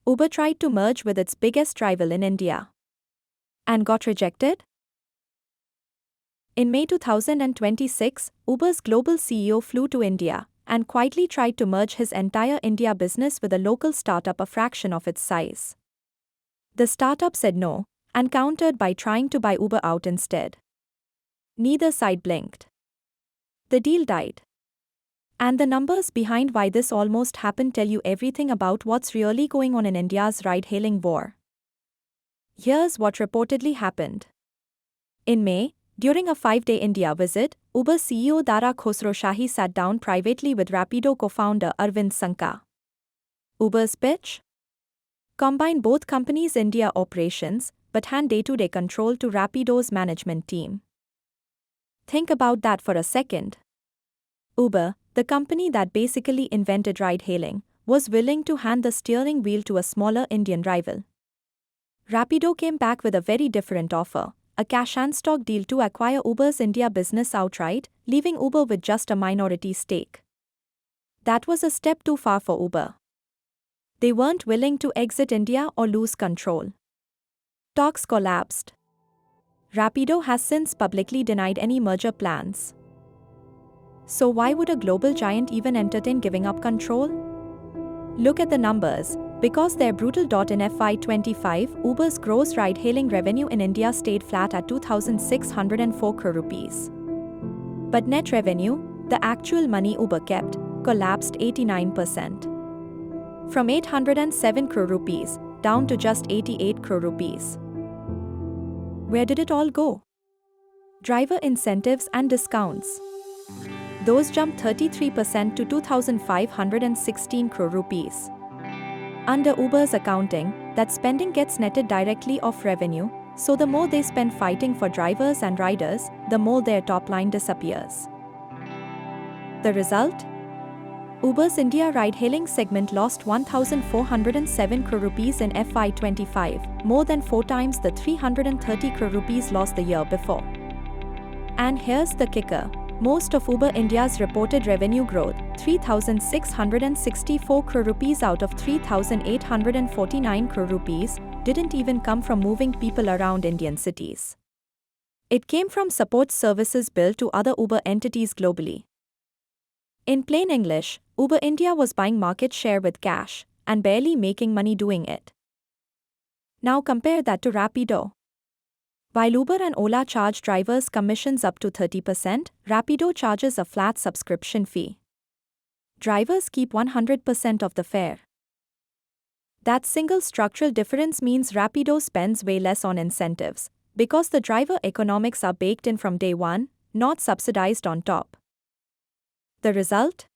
Uber tried to merge with its biggest rival in India and got rejected? In May 2026, Uber's global CEO flew to India and quietly tried to merge his entire India business with a local startup a fraction of its size. The startup said no and countered by trying to buy Uber out instead. Neither side blinked. The deal died. And the numbers behind why this almost happened tell you everything about what's really going on in India's ride-hailing war. Here's what reportedly happened. In May, during a 5-day India visit, Uber CEO Dara Khosrowshahi sat down privately with Rapido co-founder Arvind Sanka. Uber's pitch? Combine both companies' India operations, but hand day-to-day control to Rapido's management team. Think about that for a second. Uber, the company that basically invented ride-hailing, was willing to hand the steering wheel to a smaller Indian rival. Rapido came back with a very different offer, a cash-and-stock deal to acquire Uber's India business outright, leaving Uber with just a minority stake. That was a step too far for Uber. They weren't willing to exit India or lose control. Talks collapsed. Rapido has since publicly denied any merger plans. So why would a global giant even entertain giving up control? Look at the numbers. Because they're brutal. In FY25, Uber's gross ride-hailing revenue in India stayed flat at 2,604 crore rupees. But net revenue, the actual money Uber kept, collapsed 89%. From 807 crore rupees, down to just 88 crore rupees. Where did it all go? Driver incentives and discounts. Those jumped 33% to 2,516 crore rupees. Under Uber's accounting, that spending gets netted directly off revenue, so the more they spend fighting for drivers and riders, the more their top line disappears. The result? Uber's India ride-hailing segment lost 1,407 crore rupees in FY25, more than 4 times the 330 crore rupees lost the year before. And here's the kicker. Most of Uber India's reported revenue growth, 3,664 crore rupees out of 3,849 crore rupees, didn't even come from moving people around Indian cities. It came from support services billed to other Uber entities globally. In plain English, Uber India was buying market share with cash and barely making money doing it. Now compare that to Rapido. While Uber and Ola charge drivers commissions up to 30%, Rapido charges a flat subscription fee. Drivers keep 100% of the fare. That single structural difference means Rapido spends way less on incentives, because the driver economics are baked in from day one, not subsidized on top. The result?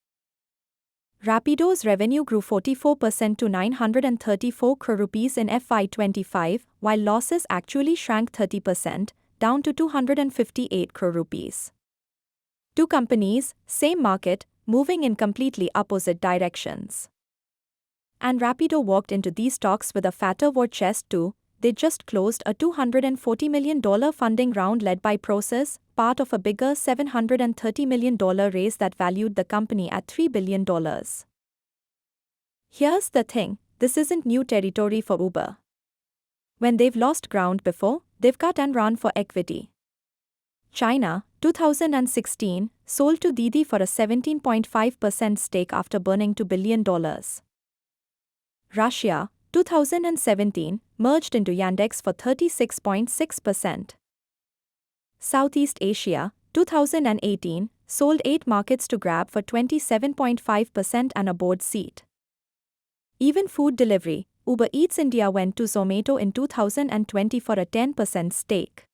Rapido's revenue grew 44% to 934 crore rupees in FY25, while losses actually shrank 30%, down to 258 crore rupees. Two companies, same market, moving in completely opposite directions. And Rapido walked into these talks with a fatter war chest too. They just closed a $240 million funding round led by Process, part of a bigger $730 million raise that valued the company at $3 billion. Here's the thing, this isn't new territory for Uber. When they've lost ground before, they've cut and run for equity. China, 2016, sold to Didi for a 17.5% stake after burning $2 billion. Russia, 2017, merged into Yandex for 36.6%. Southeast Asia, 2018, sold 8 markets to Grab for 27.5% and a board seat. Even food delivery, Uber Eats India went to Zomato in 2020 for a 10% stake.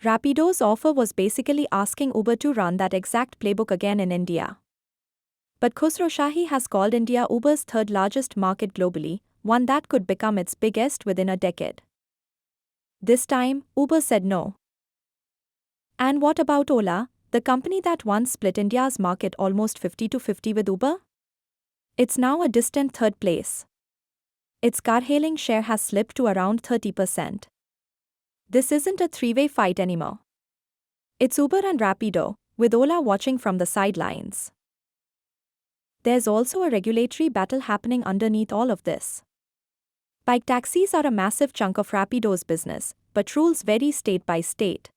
Rapido's offer was basically asking Uber to run that exact playbook again in India. But Khosrowshahi has called India Uber's third largest market globally, one that could become its biggest within a decade. This time, Uber said no. And what about Ola, the company that once split India's market almost 50-50 with Uber? It's now a distant third place. Its car-hailing share has slipped to around 30%. This isn't a three-way fight anymore. It's Uber and Rapido, with Ola watching from the sidelines. There's also a regulatory battle happening underneath all of this. Bike taxis are a massive chunk of Rapido's business, but rules vary state by state.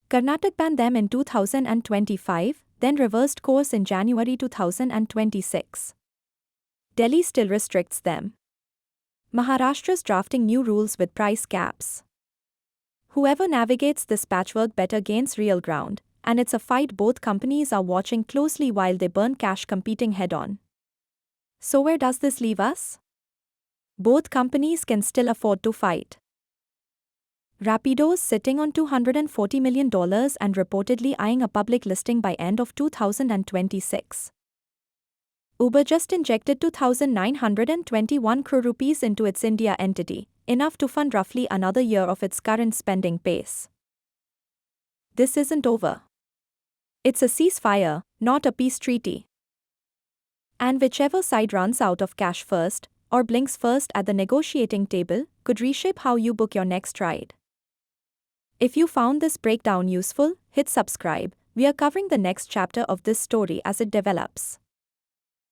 Karnataka banned them in 2025, then reversed course in January 2026. Delhi still restricts them. Maharashtra's drafting new rules with price caps. Whoever navigates this patchwork better gains real ground, and it's a fight both companies are watching closely while they burn cash competing head-on. So where does this leave us? Both companies can still afford to fight. Rapido's sitting on $240 million and reportedly eyeing a public listing by end of 2026. Uber just injected 2,921 crore rupees into its India entity, enough to fund roughly another year of its current spending pace. This isn't over. It's a ceasefire, not a peace treaty. And whichever side runs out of cash first, or blinks first at the negotiating table, could reshape how you book your next ride. If you found this breakdown useful, hit subscribe. We are covering the next chapter of this story as it develops.